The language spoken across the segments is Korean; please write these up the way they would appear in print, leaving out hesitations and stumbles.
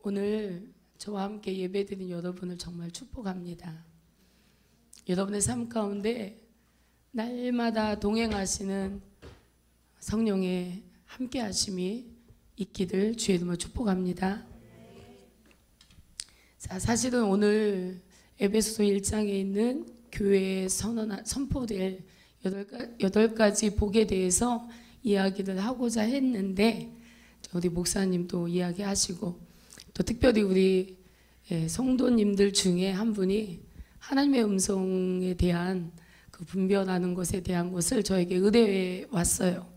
오늘 저와 함께 예배드린 여러분을 정말 축복합니다. 여러분의 삶 가운데 날마다 동행하시는 성령의 함께 하심이 있기를 주의 이름으로 축복합니다. 자, 사실은 오늘 에베소서 1장에 있는 교회에 선포될 8가지 복에 대해서 이야기를 하고자 했는데 우리 목사님도 이야기하시고 또 특별히 우리 성도님들 중에 한 분이 하나님의 음성에 대한 그 분별하는 것에 대한 것을 저에게 의뢰해 왔어요.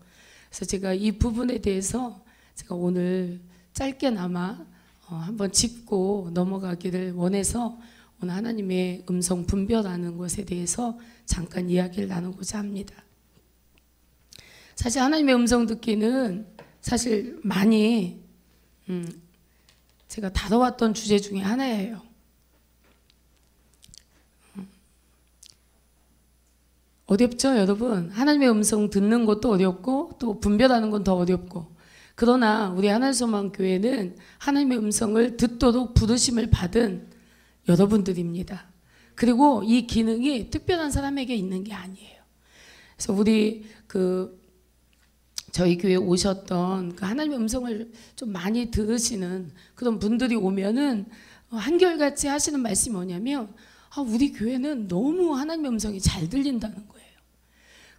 그래서 제가 이 부분에 대해서 제가 오늘 짧게나마 한번 짚고 넘어가기를 원해서 오늘 하나님의 음성 분별하는 것에 대해서 잠깐 이야기를 나누고자 합니다. 사실 하나님의 음성 듣기는 사실 많이 제가 다뤄왔던 주제 중에 하나예요. 어렵죠, 여러분? 하나님의 음성 듣는 것도 어렵고 또 분별하는 건 더 어렵고, 그러나 우리 하나님소망교회는 하나님의 음성을 듣도록 부르심을 받은 여러분들입니다. 그리고 이 기능이 특별한 사람에게 있는 게 아니에요. 그래서 우리 저희 교회에 오셨던 그 하나님의 음성을 좀 많이 들으시는 그런 분들이 오면은 한결같이 하시는 말씀이 뭐냐면, 우리 교회는 너무 하나님의 음성이 잘 들린다는 거예요.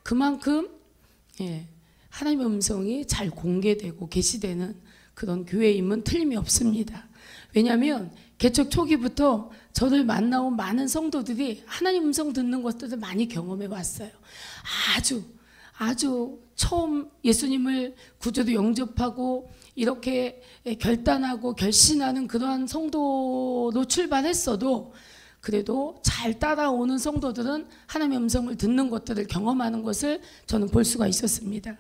그만큼 하나님의 음성이 잘 공개되고 계시되는 그런 교회임은 틀림이 없습니다. 왜냐하면 개척 초기부터 저를 만나온 많은 성도들이 하나님 음성 듣는 것들을 많이 경험해 왔어요. 아주 처음 예수님을 구주로 영접하고 이렇게 결단하고 결신하는 그러한 성도로 출발했어도 그래도 잘 따라오는 성도들은 하나님의 음성을 듣는 것들을 경험하는 것을 저는 볼 수가 있었습니다.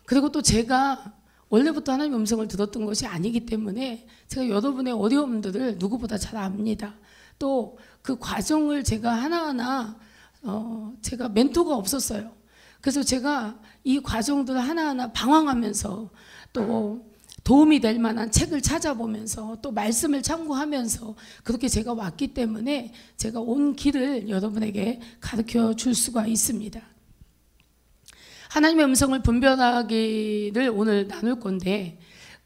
그리고 또 제가 원래부터 하나님의 음성을 들었던 것이 아니기 때문에 제가 여러분의 어려움들을 누구보다 잘 압니다. 또 그 과정을 제가 하나하나 제가 멘토가 없었어요. 그래서 제가 이 과정들을 하나하나 방황하면서 또 도움이 될 만한 책을 찾아보면서 또 말씀을 참고하면서 그렇게 제가 왔기 때문에 제가 온 길을 여러분에게 가르쳐 줄 수가 있습니다. 하나님의 음성을 분별하기를 오늘 나눌 건데,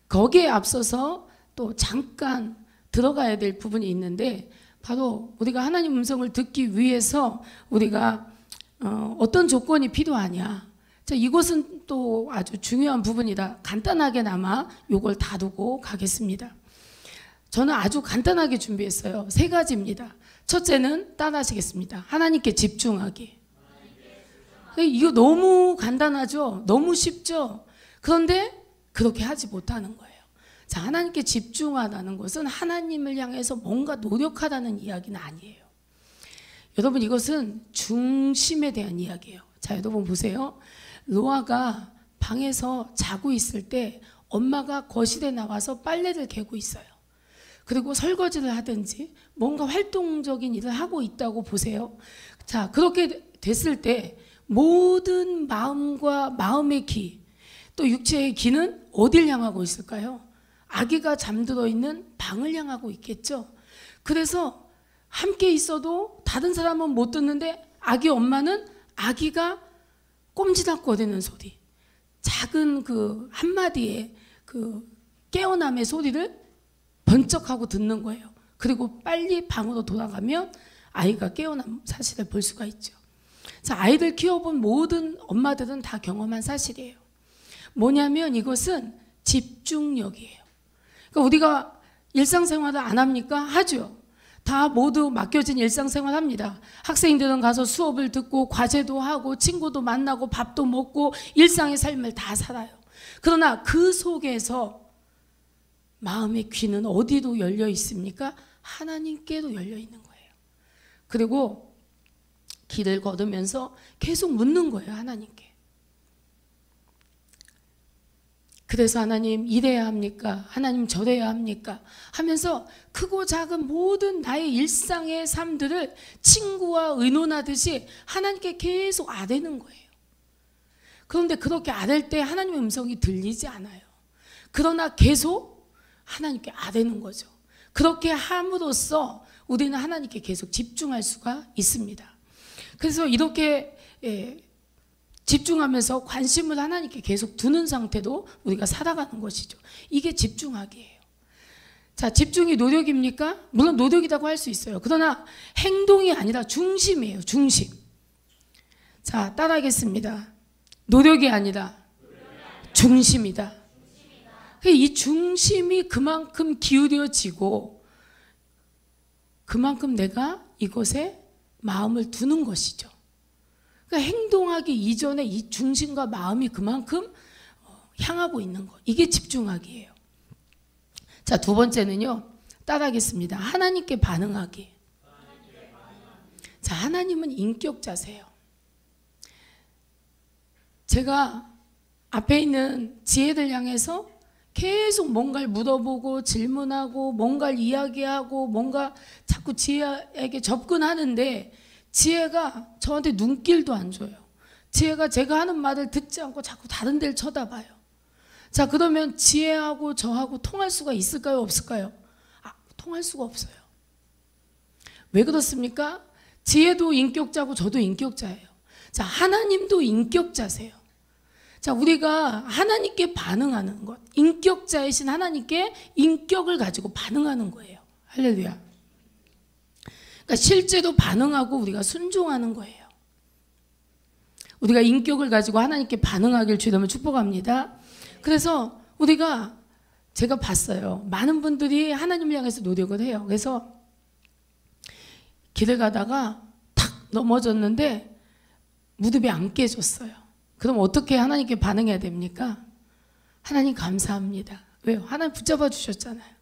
거기에 앞서서 또 잠깐 들어가야 될 부분이 있는데, 바로 우리가 하나님 음성을 듣기 위해서 우리가 어떤 조건이 필요하냐. 자, 이것은 또 아주 중요한 부분이라 간단하게나마 이걸 다루고 가겠습니다. 저는 아주 간단하게 준비했어요. 3가지입니다. 첫째는 따라하시겠습니다. 하나님께 집중하기. 이거 너무 간단하죠? 너무 쉽죠? 그런데 그렇게 하지 못하는 거예요. 자, 하나님께 집중하라는 것은 하나님을 향해서 뭔가 노력하라는 이야기는 아니에요. 여러분, 이것은 중심에 대한 이야기예요. 자, 여러분 보세요. 노아가 방에서 자고 있을 때 엄마가 거실에 나와서 빨래를 개고 있어요. 그리고 설거지를 하든지 뭔가 활동적인 일을 하고 있다고 보세요. 자, 그렇게 됐을 때 모든 마음과 마음의 기, 또 육체의 기는 어딜 향하고 있을까요? 아기가 잠들어 있는 방을 향하고 있겠죠. 그래서 함께 있어도 다른 사람은 못 듣는데 아기 엄마는 아기가 꼼지락거리는 소리, 작은 그 한마디의 그 깨어남의 소리를 번쩍하고 듣는 거예요. 그리고 빨리 방으로 돌아가면 아이가 깨어난 사실을 볼 수가 있죠. 자, 아이들 키워본 모든 엄마들은 다 경험한 사실이에요. 뭐냐면 이것은 집중력이에요. 그러니까 우리가 일상생활을 안 합니까? 하죠. 다 모두 맡겨진 일상생활 합니다. 학생들은 가서 수업을 듣고 과제도 하고 친구도 만나고 밥도 먹고 일상의 삶을 다 살아요. 그러나 그 속에서 마음의 귀는 어디로 열려 있습니까? 하나님께로 열려 있는 거예요. 그리고 길을 걸으면서 계속 묻는 거예요, 하나님께. 그래서 하나님 이래야 합니까? 하나님 저래야 합니까? 하면서 크고 작은 모든 나의 일상의 삶들을 친구와 의논하듯이 하나님께 계속 아뢰는 거예요. 그런데 그렇게 아랠 때 하나님의 음성이 들리지 않아요. 그러나 계속 하나님께 아뢰는 거죠. 그렇게 함으로써 우리는 하나님께 계속 집중할 수가 있습니다. 그래서 이렇게 집중하면서 관심을 하나님께 계속 두는 상태로 우리가 살아가는 것이죠. 이게 집중하기예요. 자, 집중이 노력입니까? 물론 노력이라고 할 수 있어요. 그러나 행동이 아니라 중심이에요. 중심. 자, 따라하겠습니다. 노력이 아니라 중심이다. 이 중심이 그만큼 기울여지고 그만큼 내가 이것에 마음을 두는 것이죠. 그러니까 행동하기 이전에 이 중심과 마음이 그만큼 향하고 있는 것. 이게 집중하기예요. 자, 두 번째는요. 따라하겠습니다. 하나님께 반응하기. 자, 하나님은 인격자세요. 제가 앞에 있는 지혜를 향해서 계속 뭔가를 물어보고 질문하고 뭔가를 이야기하고 뭔가 자꾸 지혜에게 접근하는데 지혜가 저한테 눈길도 안 줘요. 지혜가 제가 하는 말을 듣지 않고 자꾸 다른 데를 쳐다봐요. 자, 그러면 지혜하고 저하고 통할 수가 있을까요? 없을까요? 통할 수가 없어요. 왜 그렇습니까? 지혜도 인격자고 저도 인격자예요. 자, 하나님도 인격자세요. 자, 우리가 하나님께 반응하는 것, 인격자이신 하나님께 인격을 가지고 반응하는 거예요. 할렐루야. 그러니까 실제로 반응하고 우리가 순종하는 거예요. 우리가 인격을 가지고 하나님께 반응하길 주님을 축복합니다. 그래서 제가 봤어요. 많은 분들이 하나님을 향해서 노력을 해요. 그래서 길을 가다가 탁 넘어졌는데 무릎이 안 깨졌어요. 그럼 어떻게 하나님께 반응해야 됩니까? 하나님 감사합니다. 왜요? 하나님 붙잡아 주셨잖아요.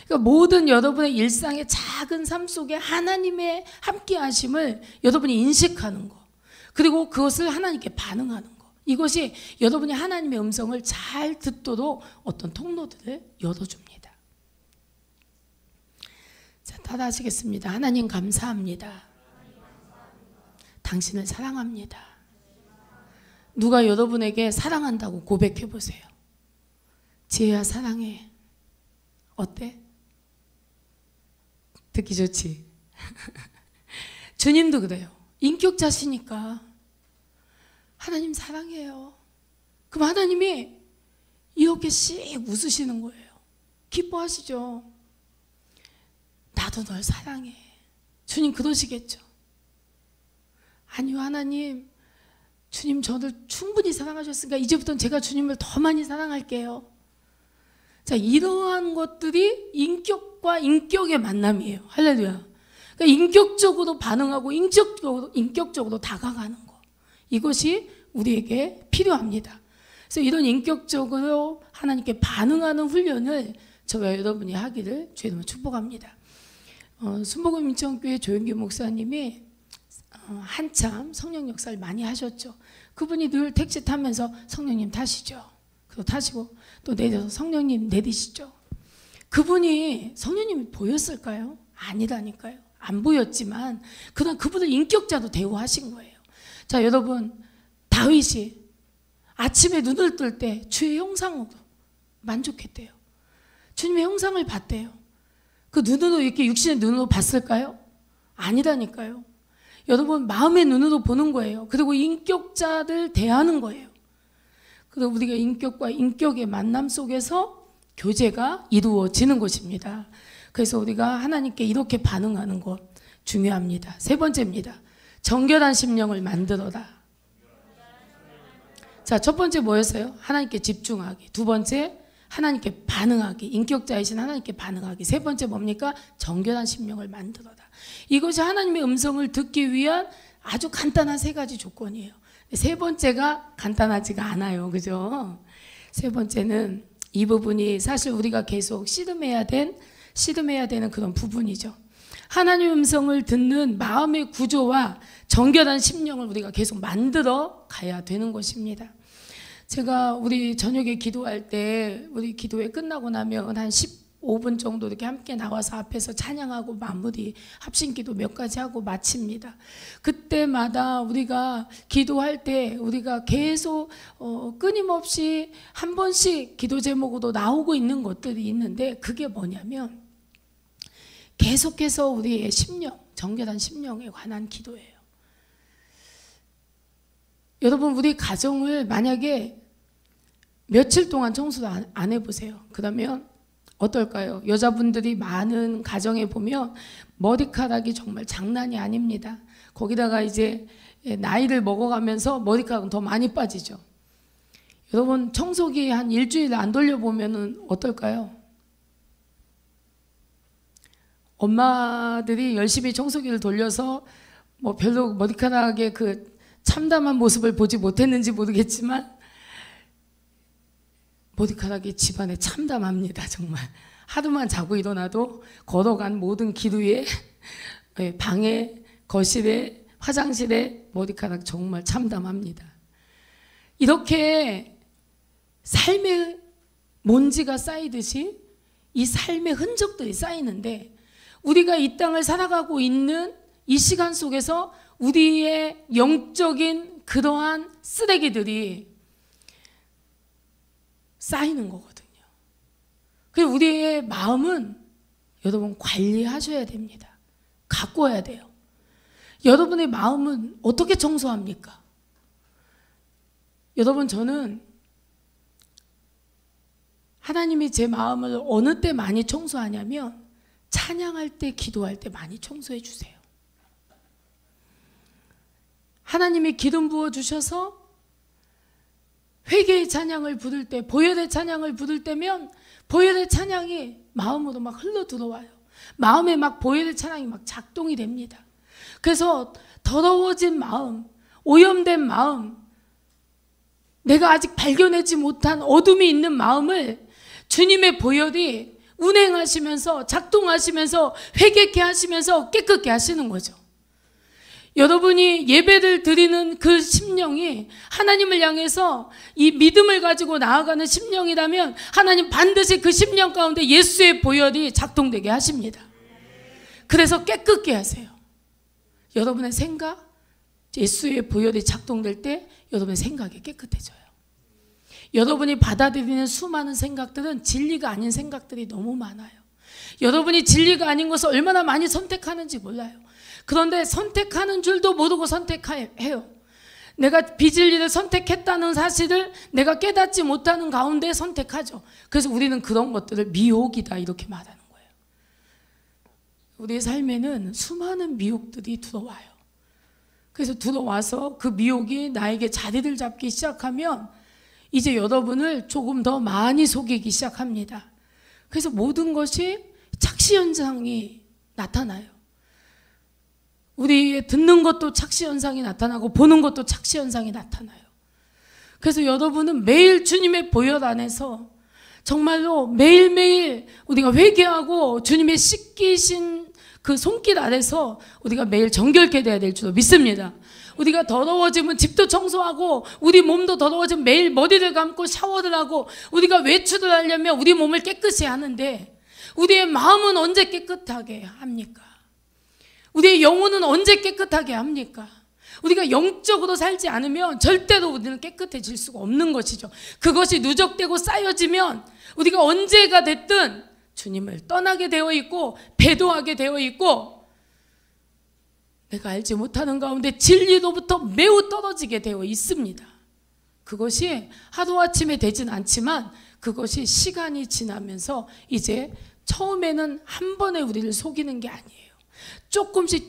그러니까 모든 여러분의 일상의 작은 삶 속에 하나님의 함께 하심을 여러분이 인식하는 거, 그리고 그것을 하나님께 반응하는 거, 이것이 여러분이 하나님의 음성을 잘 듣도록 어떤 통로들을 열어줍니다. 자, 따라하시겠습니다. 하나님 감사합니다. 당신을 사랑합니다. 누가 여러분에게 사랑한다고 고백해 보세요. 지혜야 사랑해. 어때? 듣기 좋지? 주님도 그래요. 인격자시니까 하나님 사랑해요. 그럼 하나님이 이렇게 씩 웃으시는 거예요. 기뻐하시죠. 나도 널 사랑해. 주님 그러시겠죠. 아니요, 하나님, 주님 저를 충분히 사랑하셨으니까 이제부터는 제가 주님을 더 많이 사랑할게요. 자, 이러한 것들이 인격과 인격의 만남이에요. 할렐루야. 그러니까 인격적으로 반응하고 인격적으로 다가가는 거, 이것이 우리에게 필요합니다. 그래서 이런 인격적으로 하나님께 반응하는 훈련을 저와 여러분이 하기를 주님을 축복합니다. 순복음 인천교회 조영기 목사님이 한참 성령 역사를 많이 하셨죠. 그분이 늘 택시 타면서 성령님 타시죠. 그리고 타시고 또 내려서 성령님 내리시죠. 그분이 성령님이 보였을까요? 아니라니까요. 안 보였지만 그런 그분을 인격자로 대우하신 거예요. 자, 여러분, 다윗이 아침에 눈을 뜰 때 주의 형상으로 만족했대요. 주님의 형상을 봤대요. 그 눈으로 이렇게 육신의 눈으로 봤을까요? 아니라니까요. 여러분, 마음의 눈으로 보는 거예요. 그리고 인격자를 대하는 거예요. 그리고 우리가 인격과 인격의 만남 속에서 교제가 이루어지는 것입니다. 그래서 우리가 하나님께 이렇게 반응하는 것 중요합니다. 세 번째입니다. 정결한 심령을 만들어라. 자, 첫 번째 뭐였어요? 하나님께 집중하기. 두 번째, 하나님께 반응하기. 인격자이신 하나님께 반응하기. 세 번째 뭡니까? 정결한 심령을 만들어라. 이것이 하나님의 음성을 듣기 위한 아주 간단한 세 가지 조건이에요. 세 번째가 간단하지가 않아요. 그죠? 세 번째는 이 부분이 사실 우리가 계속 씨름해야 되는 그런 부분이죠. 하나님의 음성을 듣는 마음의 구조와 정결한 심령을 우리가 계속 만들어 가야 되는 것입니다. 제가 우리 저녁에 기도할 때, 우리 기도회 끝나고 나면 한 5분 정도 이렇게 함께 나와서 앞에서 찬양하고 마무리 합심기도 몇 가지 하고 마칩니다. 그때마다 우리가 기도할 때 우리가 계속 끊임없이 한 번씩 기도 제목으로 나오고 있는 것들이 있는데, 그게 뭐냐면 계속해서 우리의 심령, 정결한 심령에 관한 기도예요. 여러분, 우리 가정을 만약에 며칠 동안 청소를 안 해보세요. 그러면 어떨까요? 여자분들이 많은 가정에 보면 머리카락이 정말 장난이 아닙니다. 거기다가 이제 나이를 먹어가면서 머리카락은 더 많이 빠지죠. 여러분, 청소기 한 일주일 안 돌려보면 어떨까요? 엄마들이 열심히 청소기를 돌려서 뭐 별로 머리카락의 그 참담한 모습을 보지 못했는지 모르겠지만 머리카락이 집안에 참담합니다. 정말 하루만 자고 일어나도 걸어간 모든 길 위에, 방에, 거실에, 화장실에 머리카락 정말 참담합니다. 이렇게 삶의 먼지가 쌓이듯이 이 삶의 흔적들이 쌓이는데, 우리가 이 땅을 살아가고 있는 이 시간 속에서 우리의 영적인 그러한 쓰레기들이 쌓이는 거거든요. 그래서 우리의 마음은 여러분 관리하셔야 됩니다. 가꿔야 돼요. 여러분의 마음은 어떻게 청소합니까? 여러분, 저는 하나님이 제 마음을 어느 때 많이 청소하냐면 찬양할 때, 기도할 때 많이 청소해 주세요. 하나님이 기름 부어주셔서 회개의 찬양을 부를 때, 보혈의 찬양을 부를 때면 보혈의 찬양이 마음으로 막 흘러 들어와요. 마음에 막 보혈의 찬양이 막 작동이 됩니다. 그래서 더러워진 마음, 오염된 마음, 내가 아직 발견하지 못한 어둠이 있는 마음을 주님의 보혈이 운행하시면서, 작동하시면서, 회개케 하시면서 깨끗게 하시는 거죠. 여러분이 예배를 드리는 그 심령이 하나님을 향해서 이 믿음을 가지고 나아가는 심령이라면 하나님 반드시 그 심령 가운데 예수의 보혈이 작동되게 하십니다. 그래서 깨끗게 하세요. 여러분의 생각, 예수의 보혈이 작동될 때 여러분의 생각이 깨끗해져요. 여러분이 받아들이는 수많은 생각들은 진리가 아닌 생각들이 너무 많아요. 여러분이 진리가 아닌 것을 얼마나 많이 선택하는지 몰라요. 그런데 선택하는 줄도 모르고 선택해요. 내가 비진리를 선택했다는 사실을 내가 깨닫지 못하는 가운데 선택하죠. 그래서 우리는 그런 것들을 미혹이다 이렇게 말하는 거예요. 우리의 삶에는 수많은 미혹들이 들어와요. 그래서 들어와서 그 미혹이 나에게 자리를 잡기 시작하면 이제 여러분을 조금 더 많이 속이기 시작합니다. 그래서 모든 것이 착시 현상이 나타나요. 우리 듣는 것도 착시 현상이 나타나고 보는 것도 착시 현상이 나타나요. 그래서 여러분은 매일 주님의 보혈 안에서 정말로 매일매일 우리가 회개하고 주님의 씻기신 그 손길 아래서 우리가 매일 정결케 돼야 될 줄로 믿습니다. 우리가 더러워지면 집도 청소하고 우리 몸도 더러워지면 매일 머리를 감고 샤워를 하고 우리가 외출을 하려면 우리 몸을 깨끗이 하는데 우리의 마음은 언제 깨끗하게 합니까? 우리의 영혼은 언제 깨끗하게 합니까? 우리가 영적으로 살지 않으면 절대로 우리는 깨끗해질 수가 없는 것이죠. 그것이 누적되고 쌓여지면 우리가 언제가 됐든 주님을 떠나게 되어 있고 배도하게 되어 있고 내가 알지 못하는 가운데 진리로부터 매우 떨어지게 되어 있습니다. 그것이 하루아침에 되진 않지만 그것이 시간이 지나면서 이제 처음에는 한 번에 우리를 속이는 게 아니에요. 조금씩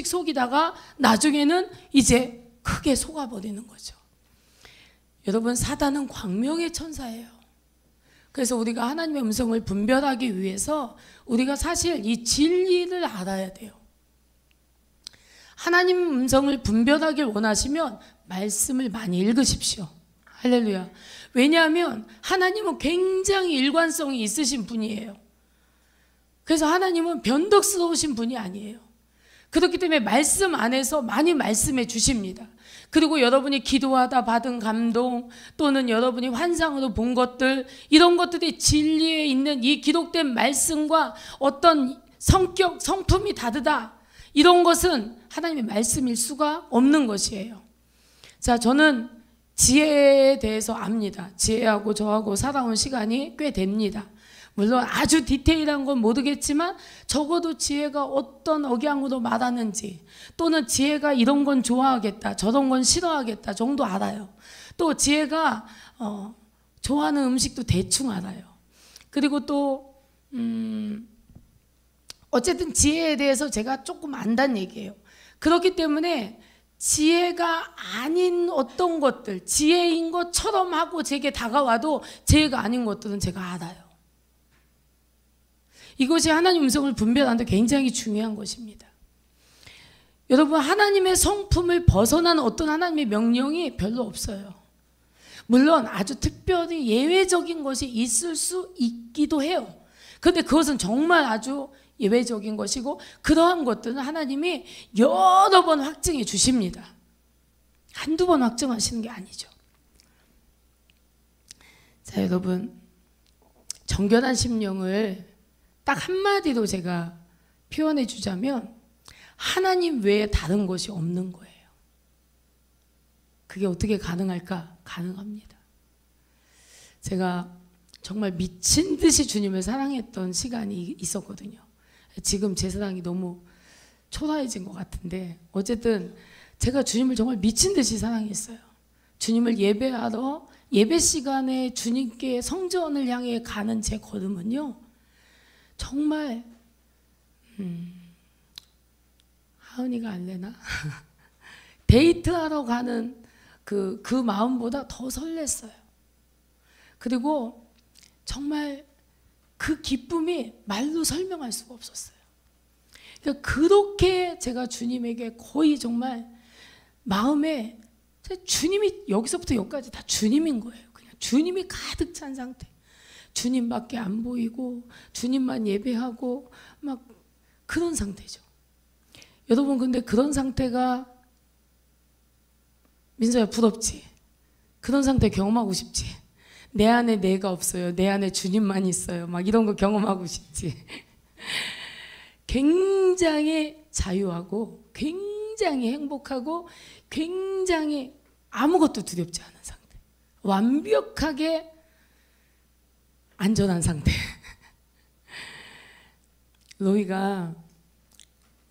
속이다가 나중에는 이제 크게 속아버리는 거죠. 여러분, 사단은 광명의 천사예요. 그래서 우리가 하나님의 음성을 분별하기 위해서 우리가 사실 이 진리를 알아야 돼요. 하나님 음성을 분별하길 원하시면 말씀을 많이 읽으십시오. 할렐루야. 왜냐하면 하나님은 굉장히 일관성이 있으신 분이에요. 그래서 하나님은 변덕스러우신 분이 아니에요. 그렇기 때문에 말씀 안에서 많이 말씀해 주십니다. 그리고 여러분이 기도하다 받은 감동 또는 여러분이 환상으로 본 것들, 이런 것들이 진리에 있는 이 기록된 말씀과 어떤 성격, 성품이 다르다, 이런 것은 하나님의 말씀일 수가 없는 것이에요. 자, 저는 지혜에 대해서 압니다. 지혜하고 저하고 살아온 시간이 꽤 됩니다. 물론 아주 디테일한 건 모르겠지만 적어도 지혜가 어떤 억양으로 말하는지, 또는 지혜가 이런 건 좋아하겠다, 저런 건 싫어하겠다 정도 알아요. 또 지혜가 좋아하는 음식도 대충 알아요. 그리고 또 어쨌든 지혜에 대해서 제가 조금 안다는 얘기예요. 그렇기 때문에 지혜가 아닌 어떤 것들, 지혜인 것처럼 하고 제게 다가와도 지혜가 아닌 것들은 제가 알아요. 이것이 하나님 음성을 분별하는 데 굉장히 중요한 것입니다. 여러분, 하나님의 성품을 벗어난 어떤 하나님의 명령이 별로 없어요. 물론 아주 특별히 예외적인 것이 있을 수 있기도 해요. 그런데 그것은 정말 아주 예외적인 것이고, 그러한 것들은 하나님이 여러 번 확증해 주십니다. 한두 번 확증하시는 게 아니죠. 자, 여러분, 정결한 심령을 딱 한마디로 제가 표현해 주자면 하나님 외에 다른 것이 없는 거예요. 그게 어떻게 가능할까? 가능합니다. 제가 정말 미친 듯이 주님을 사랑했던 시간이 있었거든요. 지금 제 사랑이 너무 초라해진 것 같은데, 어쨌든 제가 주님을 정말 미친 듯이 사랑했어요. 주님을 예배하러 예배 시간에 주님께 성전을 향해 가는 제 걸음은요, 정말 하은이가 알래나? 데이트하러 가는 그 마음보다 더 설렜어요. 그리고 정말 그 기쁨이 말로 설명할 수가 없었어요. 그러니까 그렇게 제가 주님에게 거의 정말 마음에, 주님이 여기서부터 여기까지 다 주님인 거예요. 그냥 주님이 가득 찬 상태. 주님밖에 안 보이고 주님만 예배하고 막 그런 상태죠. 여러분, 근데 그런 상태가, 민서야 부럽지? 그런 상태 경험하고 싶지? 내 안에 내가 없어요, 내 안에 주님만 있어요, 막 이런 거 경험하고 싶지? 굉장히 자유하고 굉장히 행복하고 굉장히 아무것도 두렵지 않은 상태, 완벽하게 안전한 상태. 노이가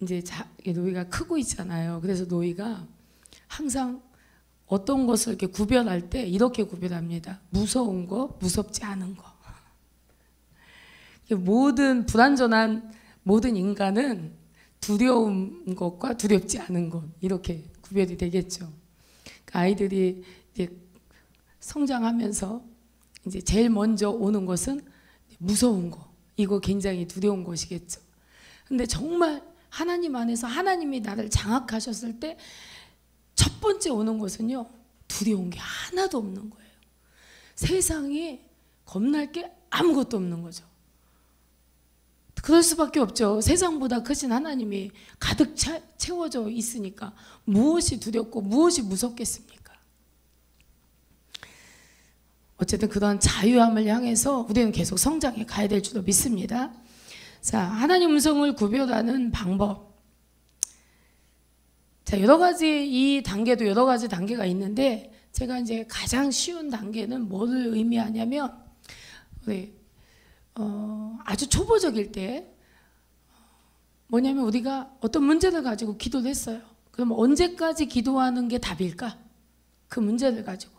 이제 노이가 크고 있잖아요. 그래서 노이가 항상 어떤 것을 이렇게 구별할 때 이렇게 구별합니다. 무서운 거, 무섭지 않은 거. 모든 불완전한 모든 인간은 두려운 것과 두렵지 않은 것, 이렇게 구별이 되겠죠. 아이들이 이제 성장하면서 이제 제일 먼저 오는 것은 무서운 거, 이거 굉장히 두려운 것이겠죠. 근데 정말 하나님 안에서 하나님이 나를 장악하셨을 때 첫 번째 오는 것은요, 두려운 게 하나도 없는 거예요. 세상에 겁날 게 아무것도 없는 거죠. 그럴 수밖에 없죠. 세상보다 크신 하나님이 가득 채워져 있으니까 무엇이 두렵고 무엇이 무섭겠습니까? 어쨌든 그런 자유함을 향해서 우리는 계속 성장해 가야 될 줄로 믿습니다. 자, 하나님 음성을 구별하는 방법. 자, 여러 가지, 이 단계도 여러 가지 단계가 있는데, 제가 이제 가장 쉬운 단계는 뭐를 의미하냐면, 아주 초보적일 때 뭐냐면, 우리가 어떤 문제를 가지고 기도를 했어요. 그럼 언제까지 기도하는 게 답일까? 그 문제를 가지고,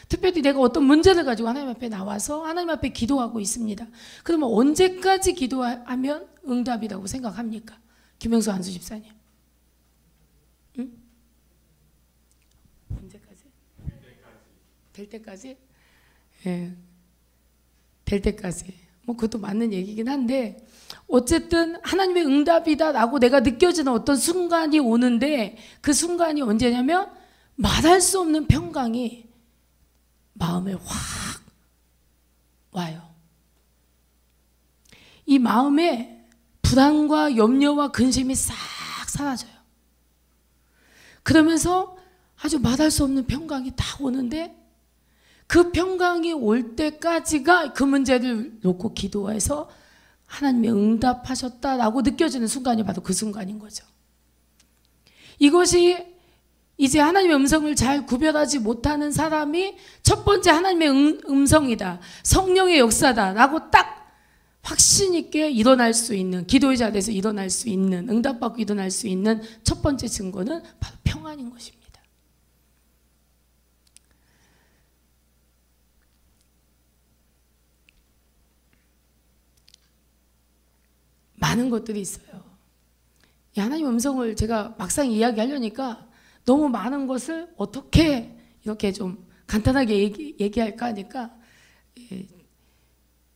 특별히 내가 어떤 문제를 가지고 하나님 앞에 나와서 하나님 앞에 기도하고 있습니다. 그러면 언제까지 기도하면 응답이라고 생각합니까? 김영수 한수 집사님. 응? 언제까지? 될 때까지? 예, 될 때까지. 뭐 그것도 맞는 얘기긴 한데, 어쨌든 하나님의 응답이다라고 내가 느껴지는 어떤 순간이 오는데, 그 순간이 언제냐면 말할 수 없는 평강이 마음에 확 와요. 이 마음에 불안과 염려와 근심이 싹 사라져요. 그러면서 아주 말할 수 없는 평강이 딱 오는데, 그 평강이 올 때까지가 그 문제를 놓고 기도해서 하나님이 응답하셨다라고 느껴지는 순간이 바로 그 순간인 거죠. 이것이 이제 하나님의 음성을 잘 구별하지 못하는 사람이 첫 번째 하나님의 음성이다, 성령의 역사다 라고 딱 확신 있게 일어날 수 있는, 기도의 자리에서 일어날 수 있는, 응답받고 일어날 수 있는 첫 번째 증거는 바로 평안인 것입니다. 많은 것들이 있어요. 이 하나님의 음성을 제가 막상 이야기하려니까 너무 많은 것을 어떻게 이렇게 좀 간단하게 얘기할까 하니까,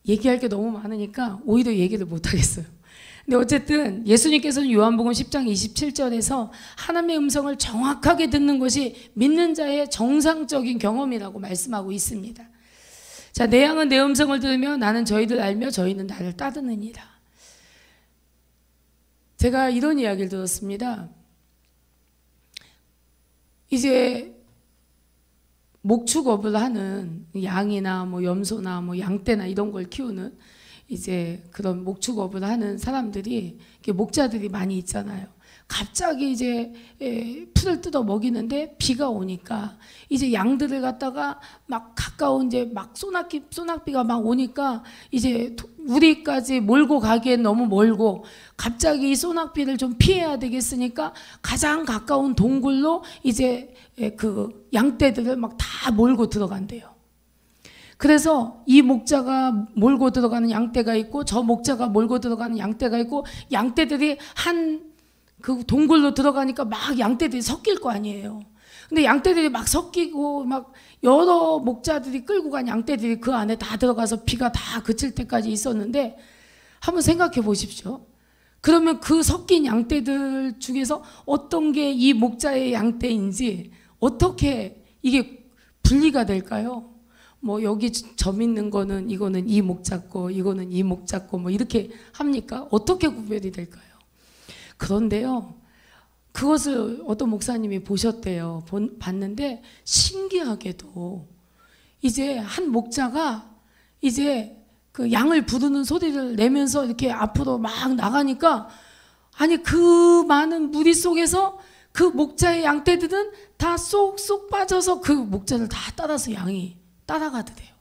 얘기할 게 너무 많으니까 오히려 얘기를 못하겠어요. 근데 어쨌든 예수님께서는 요한복음 10장 27절에서 하나님의 음성을 정확하게 듣는 것이 믿는 자의 정상적인 경험이라고 말씀하고 있습니다. 자, 내 양은 내 음성을 들으며 나는 저희를 알며 저희는 나를 따르느니라. 제가 이런 이야기를 들었습니다. 이제 목축업을 하는 양이나 뭐 염소나 뭐 양떼나 이런 걸 키우는 이제 그런 목축업을 하는 사람들이, 목자들이 많이 있잖아요. 갑자기 이제 풀을 뜯어 먹이는데 비가 오니까 이제 양들을 갖다가 막 가까운 이제 막 소낙비가 막 오니까 이제 우리까지 몰고 가기엔 너무 멀고 갑자기 이 소낙비를 좀 피해야 되겠으니까 가장 가까운 동굴로 이제 그 양떼들을 막 다 몰고 들어간대요. 그래서 이 목자가 몰고 들어가는 양떼가 있고 저 목자가 몰고 들어가는 양떼가 있고, 양떼들이 한 그 동굴로 들어가니까 막 양떼들이 섞일 거 아니에요. 근데 양떼들이 막 섞이고 막 여러 목자들이 끌고 간 양떼들이 그 안에 다 들어가서 비가 다 그칠 때까지 있었는데, 한번 생각해 보십시오. 그러면 그 섞인 양떼들 중에서 어떤 게 이 목자의 양떼인지 어떻게 이게 분리가 될까요? 뭐 여기 점 있는 거는 이거는 이 목자 거, 이거는 이 목자 거, 뭐 이렇게 합니까? 어떻게 구별이 될까요? 그런데요, 그것을 어떤 목사님이 보셨대요. 봤는데 신기하게도 이제 한 목자가 이제 그 양을 부르는 소리를 내면서 이렇게 앞으로 막 나가니까, 아니 그 많은 무리 속에서 그 목자의 양떼들은 다 쏙쏙 빠져서 그 목자를 다 따라서 양이 따라가더래요.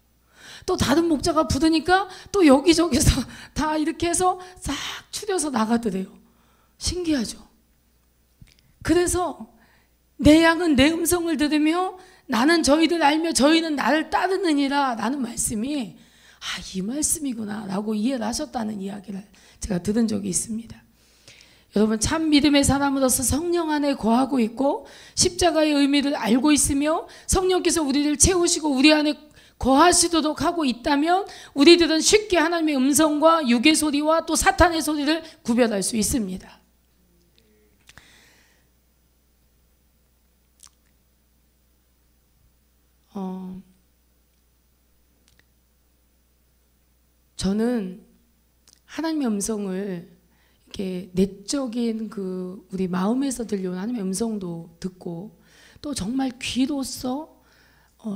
또 다른 목자가 부르니까 또 여기저기서 다 이렇게 해서 싹 추려서 나가더래요. 신기하죠? 그래서 내 양은 내 음성을 들으며 나는 저희를 알며 저희는 나를 따르느니라 라는 말씀이, 이 말씀이구나 라고 이해를 하셨다는 이야기를 제가 들은 적이 있습니다. 여러분, 참 믿음의 사람으로서 성령 안에 거하고 있고 십자가의 의미를 알고 있으며 성령께서 우리를 채우시고 우리 안에 거하시도록 하고 있다면 우리들은 쉽게 하나님의 음성과 육의 소리와 또 사탄의 소리를 구별할 수 있습니다. 저는 하나님의 음성을 이렇게 내적인 그 우리 마음에서 들려오는 하나님의 음성도 듣고, 또 정말 귀로서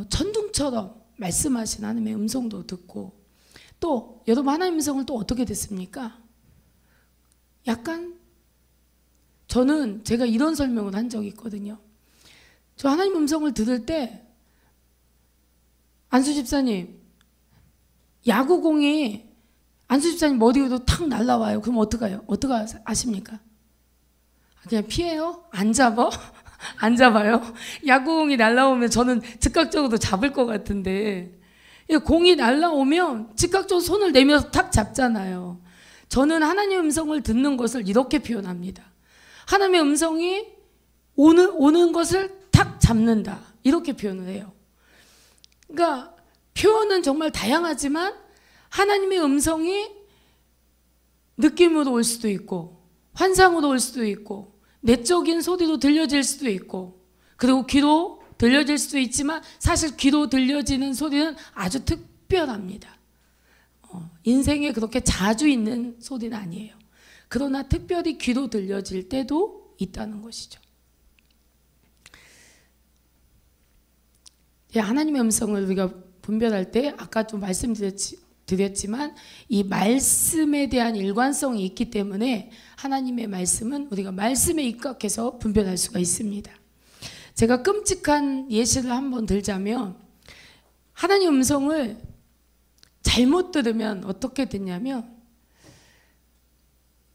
천둥처럼 말씀하신 하나님의 음성도 듣고, 또 여러분 하나님의 음성을 또 어떻게 듣습니까? 약간 저는 제가 이런 설명을 한 적이 있거든요. 저 하나님의 음성을 들을 때, 안수 집사님, 야구공이 안수 집사님 머리 위로 탁 날라와요. 그럼 어떡해요? 어떻게 아십니까? 그냥 피해요? 안 잡아? 안 잡아요? 야구공이 날라오면 저는 즉각적으로 잡을 것 같은데, 공이 날라오면 즉각적으로 손을 내밀어서 탁 잡잖아요. 저는 하나님의 음성을 듣는 것을 이렇게 표현합니다. 하나님의 음성이 오는 것을 탁 잡는다, 이렇게 표현을 해요. 그러니까 표현은 정말 다양하지만 하나님의 음성이 느낌으로 올 수도 있고 환상으로 올 수도 있고 내적인 소리로 들려질 수도 있고, 그리고 귀로 들려질 수도 있지만 사실 귀로 들려지는 소리는 아주 특별합니다. 인생에 그렇게 자주 있는 소리는 아니에요. 그러나 특별히 귀로 들려질 때도 있다는 것이죠. 하나님의 음성을 우리가 분별할 때 아까 좀 말씀드렸지만 이 말씀에 대한 일관성이 있기 때문에 하나님의 말씀은 우리가 말씀에 입각해서 분별할 수가 있습니다. 제가 끔찍한 예시를 한번 들자면 하나님 음성을 잘못 들으면 어떻게 됐냐면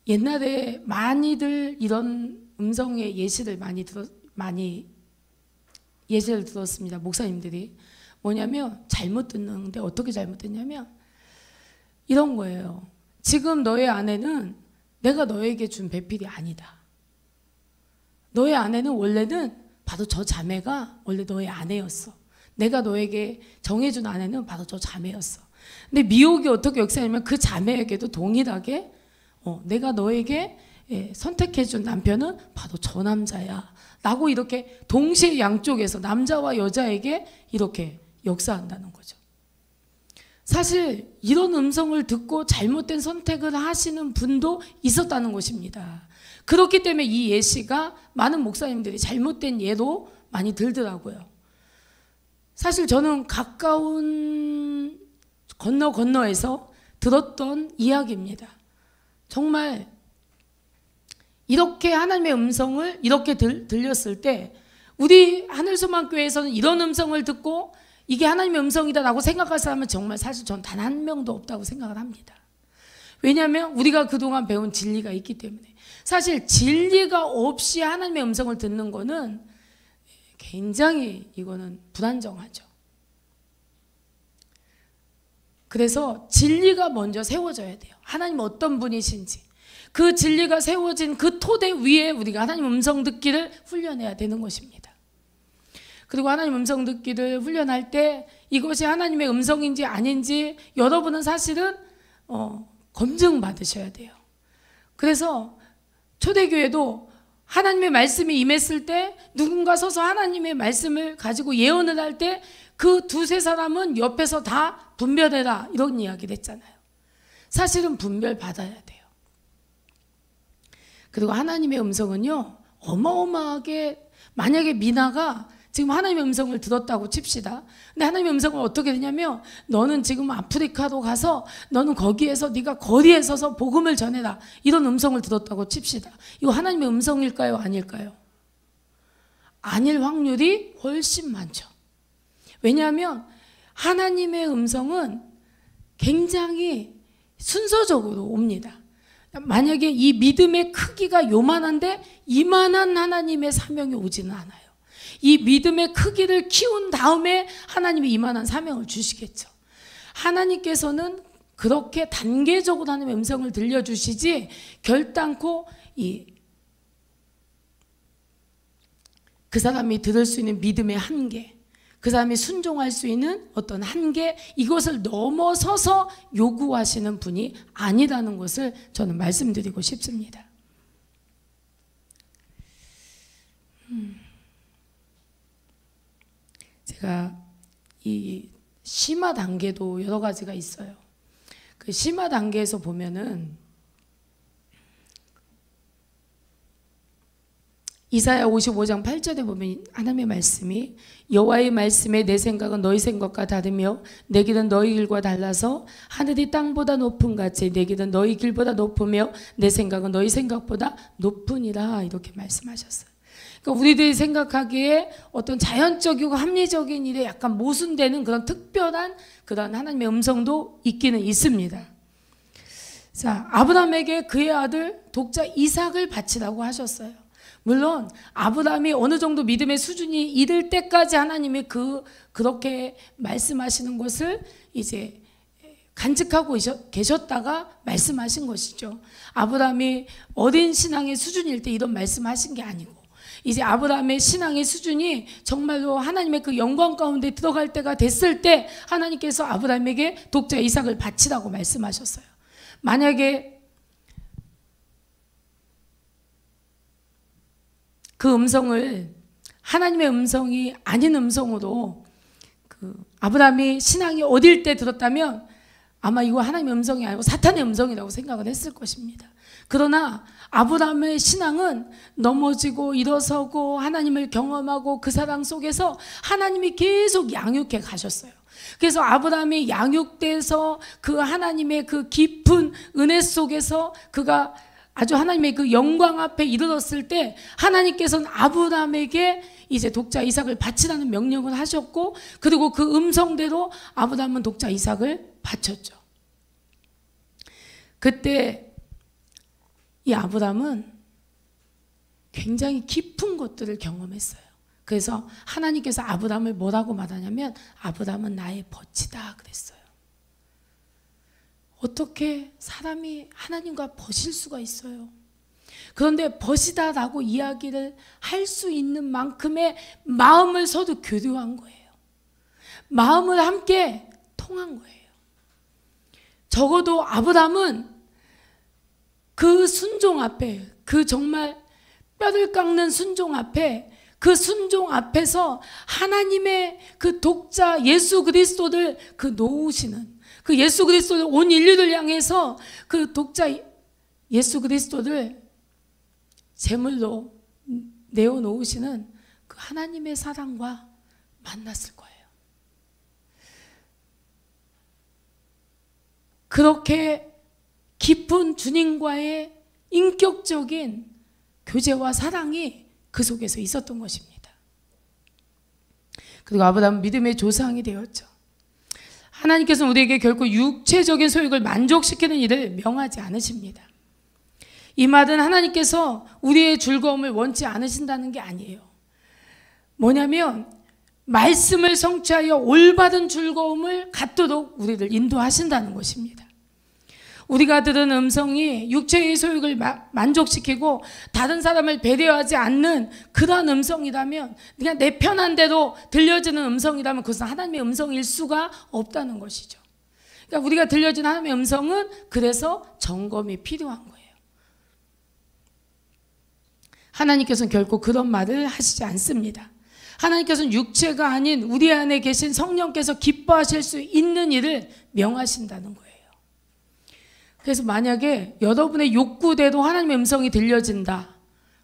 옛날에 많이들 이런 음성의 예시를 많이 예시를 들었습니다. 목사님들이 뭐냐면 잘못 듣는데 어떻게 잘못 듣냐면 이런 거예요. 지금 너의 아내는 내가 너에게 준 배필이 아니다. 너의 아내는 원래는 바로 저 자매가 원래 너의 아내였어. 내가 너에게 정해준 아내는 바로 저 자매였어. 근데 미혹이 어떻게 역사하냐면 그 자매에게도 동일하게 내가 너에게 선택해준 남편은 바로 저 남자야 라고 이렇게 동시에 양쪽에서 남자와 여자에게 이렇게 역사한다는 거죠. 사실 이런 음성을 듣고 잘못된 선택을 하시는 분도 있었다는 것입니다. 그렇기 때문에 이 예시가 많은 목사님들이 잘못된 예로 많이 들더라고요. 사실 저는 가까운 건너에서 들었던 이야기입니다. 정말 이렇게 하나님의 음성을 이렇게 들렸을 때 우리 하늘소망교회에서는 이런 음성을 듣고 이게 하나님의 음성이다라고 생각할 사람은 정말 사실 전 단 한 명도 없다고 생각을 합니다. 왜냐하면 우리가 그동안 배운 진리가 있기 때문에. 사실 진리가 없이 하나님의 음성을 듣는 거는 굉장히 이거는 불안정하죠. 그래서 진리가 먼저 세워져야 돼요. 하나님 어떤 분이신지 그 진리가 세워진 그 토대 위에 우리가 하나님 음성 듣기를 훈련해야 되는 것입니다. 그리고 하나님 음성 듣기를 훈련할 때 이것이 하나님의 음성인지 아닌지 여러분은 사실은 검증 받으셔야 돼요. 그래서 초대교회도 하나님의 말씀이 임했을 때 누군가 서서 하나님의 말씀을 가지고 예언을 할 때 그 두세 사람은 옆에서 다 분별해라 이런 이야기를 했잖아요. 사실은 분별 받아야 돼요. 그리고 하나님의 음성은요 어마어마하게 만약에 미나가 지금 하나님의 음성을 들었다고 칩시다. 근데 하나님의 음성은 어떻게 되냐면 너는 지금 아프리카로 가서 너는 거기에서 네가 거리에 서서 복음을 전해라 이런 음성을 들었다고 칩시다. 이거 하나님의 음성일까요? 아닐까요? 아닐 확률이 훨씬 많죠. 왜냐하면 하나님의 음성은 굉장히 순서적으로 옵니다. 만약에 이 믿음의 크기가 요만한데 이만한 하나님의 사명이 오지는 않아요. 이 믿음의 크기를 키운 다음에 하나님이 이만한 사명을 주시겠죠. 하나님께서는 그렇게 단계적으로 하나님의 음성을 들려주시지 결단코 그 사람이 들을 수 있는 믿음의 한계, 그 사람이 순종할 수 있는 어떤 한계, 이것을 넘어서서 요구하시는 분이 아니라는 것을 저는 말씀드리고 싶습니다. 제가 이 심화 단계도 여러 가지가 있어요. 그 심화 단계에서 보면은 이사야 55장 8절에 보면 하나님의 말씀이 여호와의 말씀에 내 생각은 너희 생각과 다르며 내 길은 너희 길과 달라서 하늘이 땅보다 높은 같이 내 길은 너희 길보다 높으며 내 생각은 너희 생각보다 높으니라 이렇게 말씀하셨어요. 그러니까 우리들이 생각하기에 어떤 자연적이고 합리적인 일에 약간 모순되는 그런 특별한 그런 하나님의 음성도 있기는 있습니다. 자, 아브라함에게 그의 아들 독자 이삭을 바치라고 하셨어요. 물론 아브라함이 어느 정도 믿음의 수준이 이를 때까지 하나님이 그렇게 말씀하시는 것을 이제 간직하고 계셨다가 말씀하신 것이죠. 아브라함이 어린 신앙의 수준일 때 이런 말씀하신 게 아니고 이제 아브라함의 신앙의 수준이 정말로 하나님의 그 영광 가운데 들어갈 때가 됐을 때 하나님께서 아브라함에게 독자 이삭을 바치라고 말씀하셨어요. 만약에 그 음성을 하나님의 음성이 아닌 음성으로 그 아브라함이 신앙이 어릴 때 들었다면 아마 이거 하나님의 음성이 아니고 사탄의 음성이라고 생각을 했을 것입니다. 그러나 아브라함의 신앙은 넘어지고 일어서고 하나님을 경험하고 그 사랑 속에서 하나님이 계속 양육해 가셨어요. 그래서 아브라함이 양육돼서 그 하나님의 그 깊은 은혜 속에서 그가 아주 하나님의 그 영광 앞에 이르렀을 때 하나님께서는 아브라함에게 이제 독자 이삭을 바치라는 명령을 하셨고, 그리고 그 음성대로 아브라함은 독자 이삭을 바쳤죠. 그때 이 아브라함은 굉장히 깊은 것들을 경험했어요. 그래서 하나님께서 아브라함을 뭐라고 말하냐면 아브라함은 나의 벗이다 그랬어요. 어떻게 사람이 하나님과 벗일 수가 있어요? 그런데 벗이다라고 이야기를 할 수 있는 만큼의 마음을 서로 교류한 거예요. 마음을 함께 통한 거예요. 적어도 아브라함은 그 순종 앞에, 그 정말 뼈를 깎는 순종 앞에, 그 순종 앞에서 하나님의 그 독자 예수 그리스도를 그 놓으시는, 그 예수 그리스도를 온 인류를 향해서 그 독자 예수 그리스도를 제물로 내어놓으시는 그 하나님의 사랑과 만났을 거예요. 그렇게 깊은 주님과의 인격적인 교제와 사랑이 그 속에서 있었던 것입니다. 그리고 아브라함은 믿음의 조상이 되었죠. 하나님께서는 우리에게 결코 육체적인 소욕을 만족시키는 일을 명하지 않으십니다. 이 말은 하나님께서 우리의 즐거움을 원치 않으신다는 게 아니에요. 뭐냐면 말씀을 성취하여 올바른 즐거움을 갖도록 우리를 인도하신다는 것입니다. 우리가 들은 음성이 육체의 소욕을 만족시키고 다른 사람을 배려하지 않는 그러한 음성이라면, 그냥 내 편한 대로 들려지는 음성이라면 그것은 하나님의 음성일 수가 없다는 것이죠. 그러니까 우리가 들려진 하나님의 음성은 그래서 점검이 필요한 거예요. 하나님께서는 결코 그런 말을 하시지 않습니다. 하나님께서는 육체가 아닌 우리 안에 계신 성령께서 기뻐하실 수 있는 일을 명하신다는 거예요. 그래서 만약에 여러분의 욕구대로 하나님의 음성이 들려진다,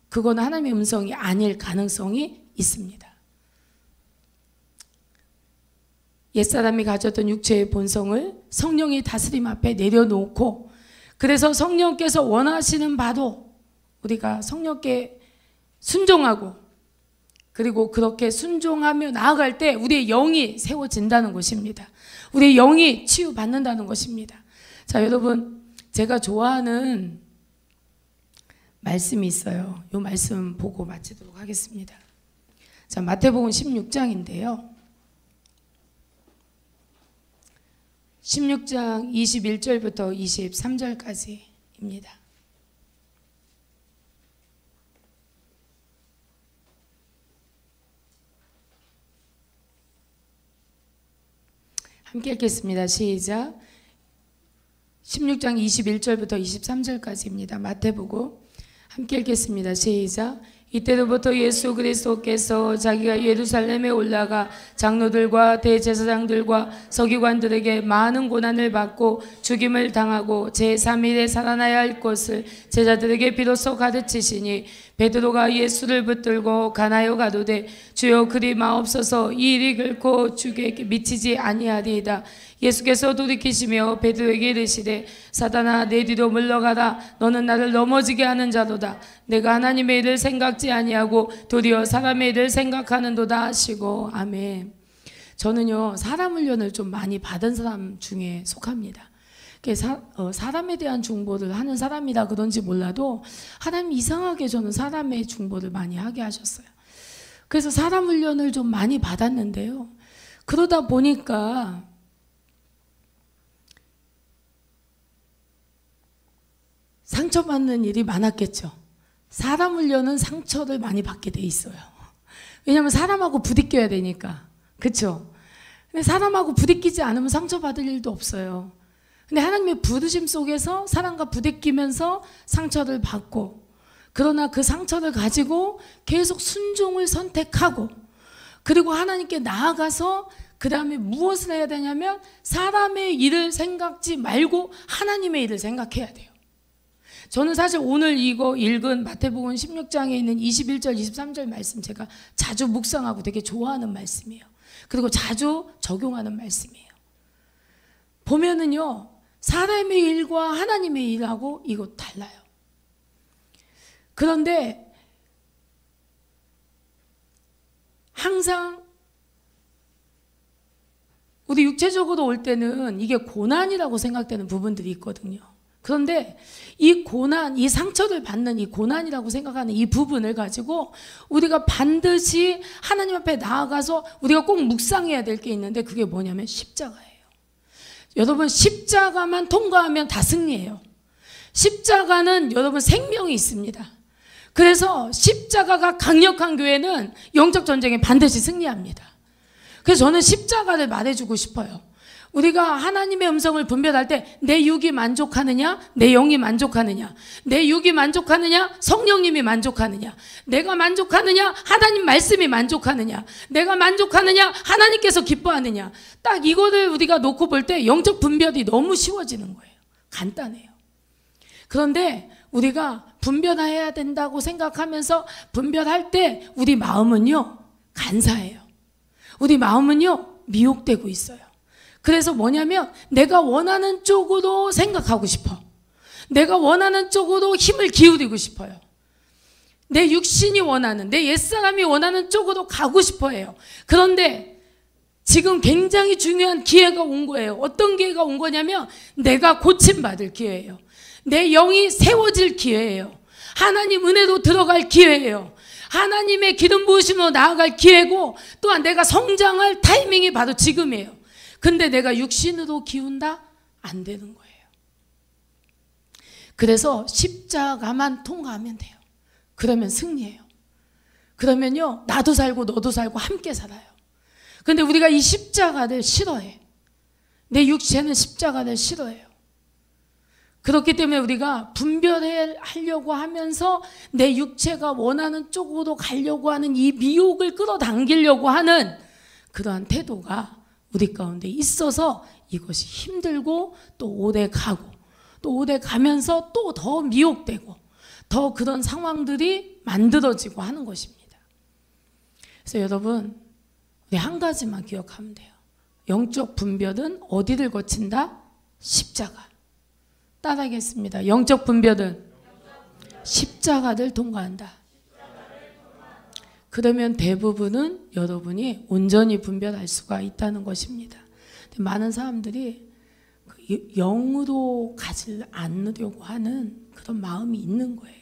그건 하나님의 음성이 아닐 가능성이 있습니다. 옛사람이 가졌던 육체의 본성을 성령의 다스림 앞에 내려놓고, 그래서 성령께서 원하시는 바로 우리가 성령께 순종하고, 그리고 그렇게 순종하며 나아갈 때 우리의 영이 세워진다는 것입니다. 우리의 영이 치유받는다는 것입니다. 자, 여러분, 제가 좋아하는 말씀이 있어요. 이 말씀 보고 마치도록 하겠습니다. 자, 마태복음 16장인데요. 16장 21절부터 23절까지입니다. 함께 읽겠습니다. 시작. 16장 21절부터 23절까지입니다. 마태복음 함께 읽겠습니다. 시작. 이때로부터 예수 그리스도께서 자기가 예루살렘에 올라가 장로들과 대제사장들과 서기관들에게 많은 고난을 받고 죽임을 당하고 제3일에 살아나야 할 것을 제자들에게 비로소 가르치시니, 베드로가 예수를 붙들고 가나요 가로되 주여 그리 마옵소서, 이 일이 결코 주께 미치지 아니하리이다. 예수께서 돌이키시며 베드로에게 이르시되 사단아 내 뒤로 물러가라. 너는 나를 넘어지게 하는 자로다. 내가 하나님의 일을 생각지 아니하고 도리어 사람의 일을 생각하는도다 하시고. 아멘. 저는요 사람 훈련을 좀 많이 받은 사람 중에 속합니다. 사람에 대한 중보를 하는 사람이라 그런지 몰라도 하나님 이상하게 저는 사람의 중보를 많이 하게 하셨어요. 그래서 사람 훈련을 좀 많이 받았는데요, 그러다 보니까 상처받는 일이 많았겠죠. 사람 훈련은 상처를 많이 받게 돼 있어요. 왜냐하면 사람하고 부딪혀야 되니까. 그렇죠? 근데 사람하고 부딪히지 않으면 상처받을 일도 없어요. 근데 하나님의 부르심 속에서 사람과 부딪히면서 상처를 받고, 그러나 그 상처를 가지고 계속 순종을 선택하고, 그리고 하나님께 나아가서 그 다음에 무엇을 해야 되냐면 사람의 일을 생각지 말고 하나님의 일을 생각해야 돼요. 저는 사실 오늘 이거 읽은 마태복음 16장에 있는 21절 23절 말씀 제가 자주 묵상하고 되게 좋아하는 말씀이에요. 그리고 자주 적용하는 말씀이에요. 보면은요, 사람의 일과 하나님의 일하고 이거 달라요. 그런데 항상 우리 육체적으로 올 때는 이게 고난이라고 생각되는 부분들이 있거든요. 그런데 이 고난, 이 상처를 받는 이 고난이라고 생각하는 이 부분을 가지고 우리가 반드시 하나님 앞에 나아가서 우리가 꼭 묵상해야 될 게 있는데 그게 뭐냐면 십자가예요. 여러분, 십자가만 통과하면 다 승리예요. 십자가는 여러분 생명이 있습니다. 그래서 십자가가 강력한 교회는 영적 전쟁에 반드시 승리합니다. 그래서 저는 십자가를 말해주고 싶어요. 우리가 하나님의 음성을 분별할 때 내 육이 만족하느냐, 내 영이 만족하느냐, 내 육이 만족하느냐, 성령님이 만족하느냐, 내가 만족하느냐, 하나님 말씀이 만족하느냐, 내가 만족하느냐, 하나님께서 기뻐하느냐, 딱 이거를 우리가 놓고 볼 때 영적 분별이 너무 쉬워지는 거예요. 간단해요. 그런데 우리가 분별해야 된다고 생각하면서 분별할 때 우리 마음은요, 간사해요. 우리 마음은요, 미혹되고 있어요. 그래서 뭐냐면 내가 원하는 쪽으로 생각하고 싶어. 내가 원하는 쪽으로 힘을 기울이고 싶어요. 내 육신이 원하는, 내 옛사람이 원하는 쪽으로 가고 싶어 해요. 그런데 지금 굉장히 중요한 기회가 온 거예요. 어떤 기회가 온 거냐면 내가 고침받을 기회예요. 내 영이 세워질 기회예요. 하나님 은혜로 들어갈 기회예요. 하나님의 기름 부으심으로 나아갈 기회고 또한 내가 성장할 타이밍이 바로 지금이에요. 근데 내가 육신으로 기운다? 안 되는 거예요. 그래서 십자가만 통과하면 돼요. 그러면 승리해요. 그러면요, 나도 살고 너도 살고 함께 살아요. 근데 우리가 이 십자가를 싫어해. 내 육체는 십자가를 싫어해요. 그렇기 때문에 우리가 분별하려고 하면서 내 육체가 원하는 쪽으로 가려고 하는 이 미혹을 끌어당기려고 하는 그러한 태도가 우리 가운데 있어서 이것이 힘들고 또 오래 가고 또 오래 가면서 또 더 미혹되고 더 그런 상황들이 만들어지고 하는 것입니다. 그래서 여러분, 우리 한 가지만 기억하면 돼요. 영적 분별은 어디를 거친다? 십자가. 따라하겠습니다. 영적 분별은 십자가를 통과한다. 그러면 대부분은 여러분이 온전히 분별할 수가 있다는 것입니다. 많은 사람들이 영으로 가지 않으려고 하는 그런 마음이 있는 거예요.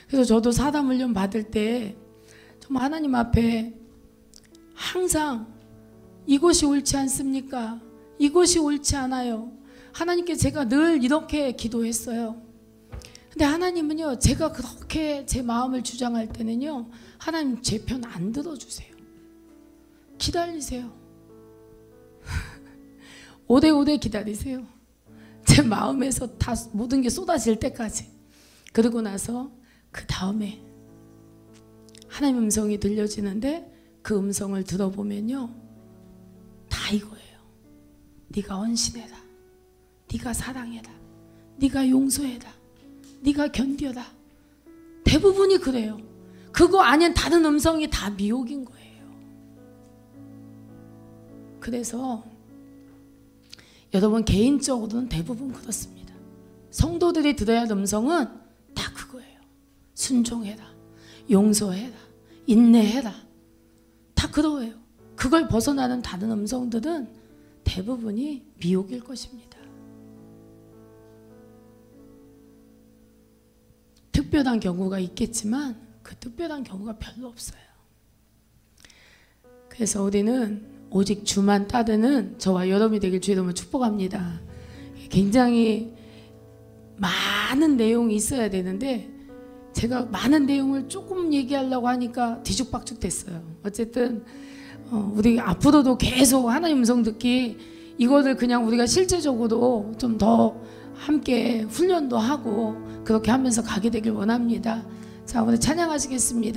그래서 저도 사람 훈련 받을 때 정말 하나님 앞에 항상 이것이 옳지 않습니까? 이것이 옳지 않아요. 하나님께 제가 늘 이렇게 기도했어요. 근데 하나님은요, 제가 그렇게 제 마음을 주장할 때는요, 하나님 제 편 안 들어주세요. 기다리세요. 오래오래 기다리세요. 제 마음에서 다 모든 게 쏟아질 때까지. 그러고 나서 그 다음에 하나님 음성이 들려지는데 그 음성을 들어보면요, 다 이거예요. 네가 헌신해라. 네가 사랑해라. 네가 용서해라. 네가 견뎌라. 대부분이 그래요. 그거 아닌 다른 음성이 다 미혹인 거예요. 그래서 여러분 개인적으로는 대부분 그렇습니다. 성도들이 들어야 할 음성은 다 그거예요. 순종해라. 용서해라. 인내해라. 다 그거예요. 그걸 벗어나는 다른 음성들은 대부분이 미혹일 것입니다. 특별한 경우가 있겠지만 그 특별한 경우가 별로 없어요. 그래서 우리는 오직 주만 따르는 저와 여러분이 되길 주의 이름으로 축복합니다. 굉장히 많은 내용이 있어야 되는데 제가 많은 내용을 조금 얘기하려고 하니까 뒤죽박죽 됐어요. 어쨌든 우리 앞으로도 계속 하나님 음성 듣기 이거를 그냥 우리가 실제적으로 좀 더 함께 훈련도 하고 그렇게 하면서 가게 되길 원합니다. 자, 오늘 찬양하시겠습니다.